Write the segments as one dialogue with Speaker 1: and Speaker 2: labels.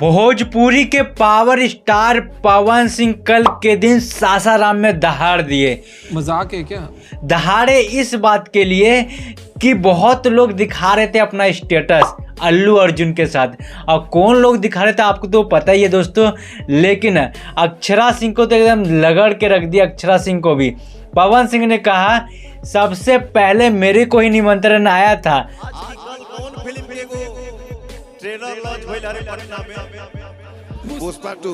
Speaker 1: भोजपुरी के power star Pawan Singh कल के दिन सासाराम में दहाड़ दिए।
Speaker 2: मजाक है क्या?
Speaker 1: दहाड़े इस बात के लिए कि बहुत लोग दिखा रहे थे अपना स्टेटस अल्लू अर्जुन के साथ। और कौन लोग दिखा रहे थे आपको तो पता ही है दोस्तों, लेकिन अक्षरा सिंह को तो एकदम लगड़ के रख दिया। अक्षरा सिंह को भी पवन सिंह ने कहा सबसे पहले मेरे को ही निमंत्रण आया था।
Speaker 3: पुष्पा 2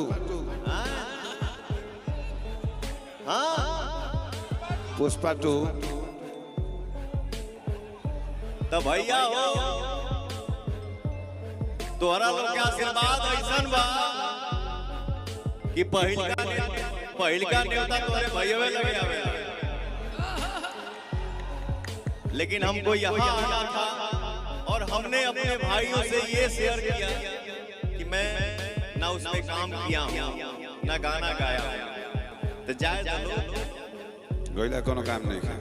Speaker 3: पुष्पा 2
Speaker 4: तो भैया हो तोहरा लोग के आशीर्वाद ऐसन बा कि पहिलका न्योता तोरे भैया लगे आवे। लेकिन हमको यहाँ आना था और हमने अपने भाइयों से ये शेयर किया कि मैं ना उसमें काम किया ना गाना गाया, तो जाए
Speaker 3: गोइला कोनो काम नहीं किया।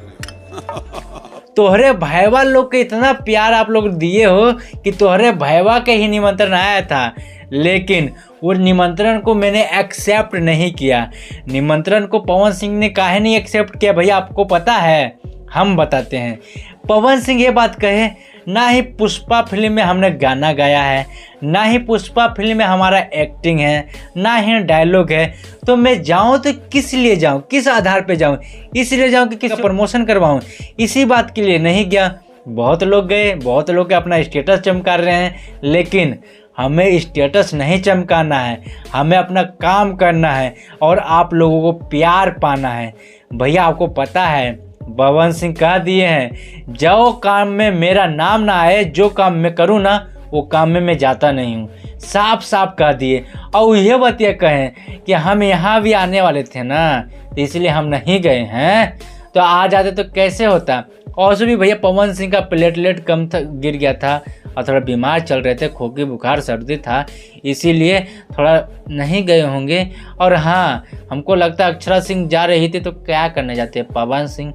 Speaker 1: तोहरे भैया लोग के इतना प्यार आप लोग दिए हो कि तोहरे भैया के ही निमंत्रण आया था, लेकिन वो निमंत्रण को मैंने एक्सेप्ट नहीं किया। निमंत्रण को पवन सिंह ने काहे नहीं एक्सेप्ट किया भैया आपको पता है? हम बताते हैं। पवन सिंह ये बात कहे ना ही पुष्पा फिल्म में हमने गाना गाया है, ना ही पुष्पा फिल्म में हमारा एक्टिंग है, ना ही डायलॉग है, तो मैं जाऊं तो किस लिए जाऊं, किस आधार पे जाऊं? इसलिए जाऊं कि किसी प्रमोशन करवाऊं, इसी बात के लिए नहीं गया। बहुत लोग गए, बहुत लोग अपना स्टेटस चमका रहे हैं, लेकिन हमें स्टेटस नहीं चमकाना है, हमें अपना काम करना है और आप लोगों को प्यार पाना है। भैया आपको पता है पवन सिंह कह दिए हैं जो काम में मेरा नाम ना आए, जो काम मैं करूँ ना वो काम में मैं जाता नहीं हूँ। साफ साफ कह दिए। और यह बतिया कहें कि हम यहाँ भी आने वाले थे ना, तो इसलिए हम नहीं गए हैं, तो आ जाते तो कैसे होता। और भी भैया पवन सिंह का प्लेटलेट कम गिर गया था और थोड़ा बीमार चल रहे थे, खोखी बुखार सर्दी था, इसीलिए थोड़ा नहीं गए होंगे। और हाँ, हमको लगता है अक्षरा सिंह जा रही थी तो क्या करने जाते हैं पवन सिंह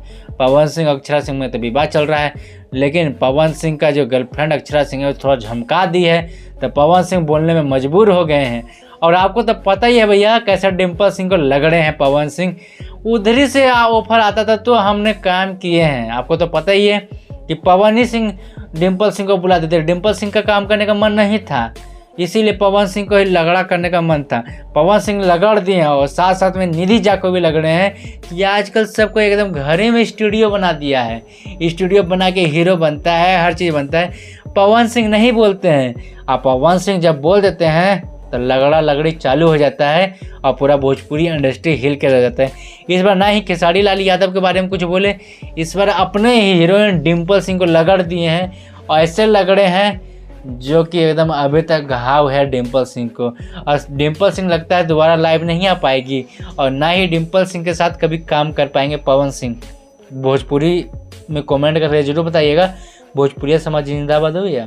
Speaker 1: अक्षरा सिंह में तो विवाह चल रहा है, लेकिन पवन सिंह का जो गर्लफ्रेंड अक्षरा सिंह है थोड़ा झमका दी है, तो पवन सिंह बोलने में मजबूर हो गए हैं। और आपको तो पता ही है भैया कैसे डिम्पल सिंह को लगड़े हैं पवन सिंह। उधर से ऑफर आता था तो हमने काम किए हैं। आपको तो पता ही है कि पवन ही सिंह डिम्पल सिंह को बुलाते थे। डिम्पल सिंह का काम करने का मन नहीं था, इसीलिए पवन सिंह को ही लगड़ा करने का मन था। पवन सिंह लगड़ दिए हैं और साथ साथ में निधि झा को भी लगड़े हैं कि आजकल सबको एकदम घरे में स्टूडियो बना दिया है, स्टूडियो बना के हीरो बनता है, हर चीज़ बनता है। पवन सिंह नहीं बोलते हैं, और पवन सिंह जब बोल देते हैं तो लगड़ा लगड़ी चालू हो जाता है और पूरा भोजपुरी इंडस्ट्री हिल के रह जाता है। इस बार ना ही खेसारी लाल यादव के बारे में कुछ बोले, इस बार अपने ही हीरोइन डिम्पल सिंह को लगड़ दिए हैं, और ऐसे लगड़े हैं जो कि एकदम अभी तक घाव है डिम्पल सिंह को। और डिम्पल सिंह लगता है दोबारा लाइव नहीं आ पाएगी, और ना ही डिम्पल सिंह के साथ कभी काम कर पाएंगे पवन सिंह। भोजपुरी में कमेंट करके जरूर बताइएगा। भोजपुरी समाज जिंदाबाद हो भैया।